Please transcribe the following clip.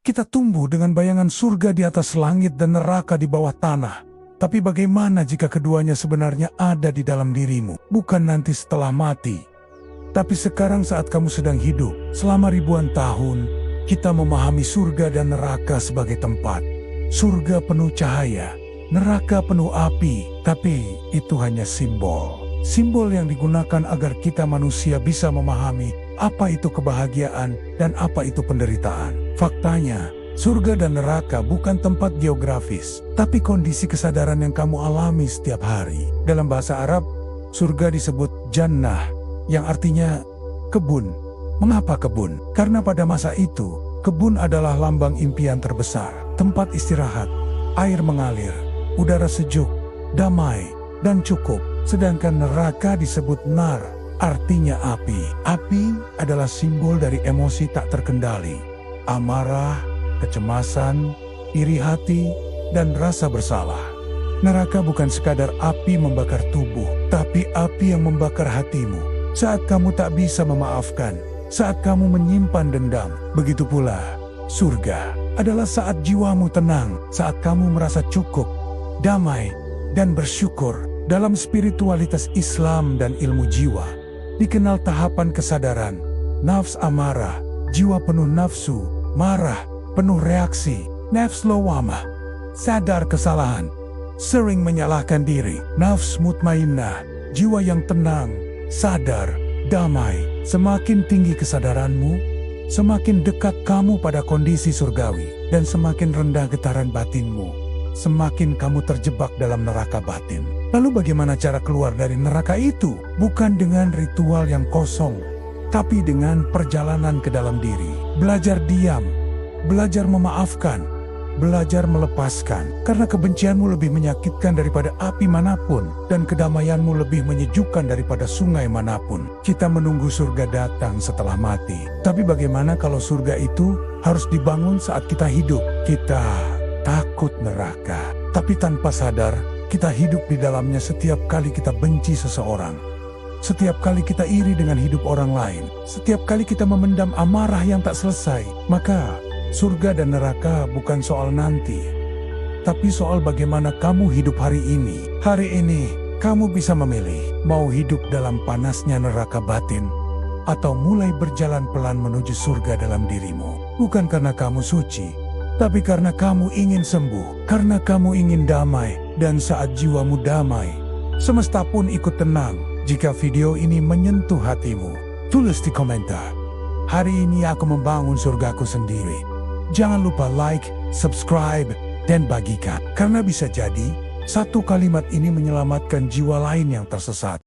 Kita tumbuh dengan bayangan surga di atas langit dan neraka di bawah tanah. Tapi bagaimana jika keduanya sebenarnya ada di dalam dirimu? Bukan nanti setelah mati, tapi sekarang saat kamu sedang hidup. Selama ribuan tahun, kita memahami surga dan neraka sebagai tempat. Surga penuh cahaya, neraka penuh api, tapi itu hanya simbol. Simbol yang digunakan agar kita manusia bisa memahami apa itu kebahagiaan dan apa itu penderitaan. Faktanya, surga dan neraka bukan tempat geografis, tapi kondisi kesadaran yang kamu alami setiap hari. Dalam bahasa Arab, surga disebut jannah, yang artinya kebun. Mengapa kebun? Karena pada masa itu, kebun adalah lambang impian terbesar. Tempat istirahat, air mengalir, udara sejuk, damai, dan cukup. Sedangkan neraka disebut nar, artinya api. Api adalah simbol dari emosi tak terkendali. Amarah, kecemasan, iri hati, dan rasa bersalah. Neraka bukan sekadar api membakar tubuh, tapi api yang membakar hatimu. Saat kamu tak bisa memaafkan, saat kamu menyimpan dendam. Begitu pula, surga adalah saat jiwamu tenang, saat kamu merasa cukup, damai, dan bersyukur. Dalam spiritualitas Islam dan ilmu jiwa, dikenal tahapan kesadaran, nafs amarah, jiwa penuh nafsu, marah, penuh reaksi, nafs lawamah, sadar kesalahan, sering menyalahkan diri, nafs mutmainnah, jiwa yang tenang, sadar, damai. Semakin tinggi kesadaranmu, semakin dekat kamu pada kondisi surgawi, dan semakin rendah getaran batinmu, semakin kamu terjebak dalam neraka batin. Lalu bagaimana cara keluar dari neraka itu? Bukan dengan ritual yang kosong, tapi dengan perjalanan ke dalam diri. Belajar diam, belajar memaafkan, belajar melepaskan. Karena kebencianmu lebih menyakitkan daripada api manapun, dan kedamaianmu lebih menyejukkan daripada sungai manapun. Kita menunggu surga datang setelah mati. Tapi bagaimana kalau surga itu harus dibangun saat kita hidup? Kita takut neraka, tapi tanpa sadar, kita hidup di dalamnya setiap kali kita benci seseorang. Setiap kali kita iri dengan hidup orang lain. Setiap kali kita memendam amarah yang tak selesai. Maka, surga dan neraka bukan soal nanti, tapi soal bagaimana kamu hidup hari ini. Hari ini, kamu bisa memilih mau hidup dalam panasnya neraka batin, atau mulai berjalan pelan menuju surga dalam dirimu. Bukan karena kamu suci, tapi karena kamu ingin sembuh, karena kamu ingin damai, dan saat jiwamu damai, semesta pun ikut tenang. Jika video ini menyentuh hatimu, tulis di komentar, "Hari ini aku membangun surgaku sendiri." Jangan lupa like, subscribe, dan bagikan. Karena bisa jadi, satu kalimat ini menyelamatkan jiwa lain yang tersesat.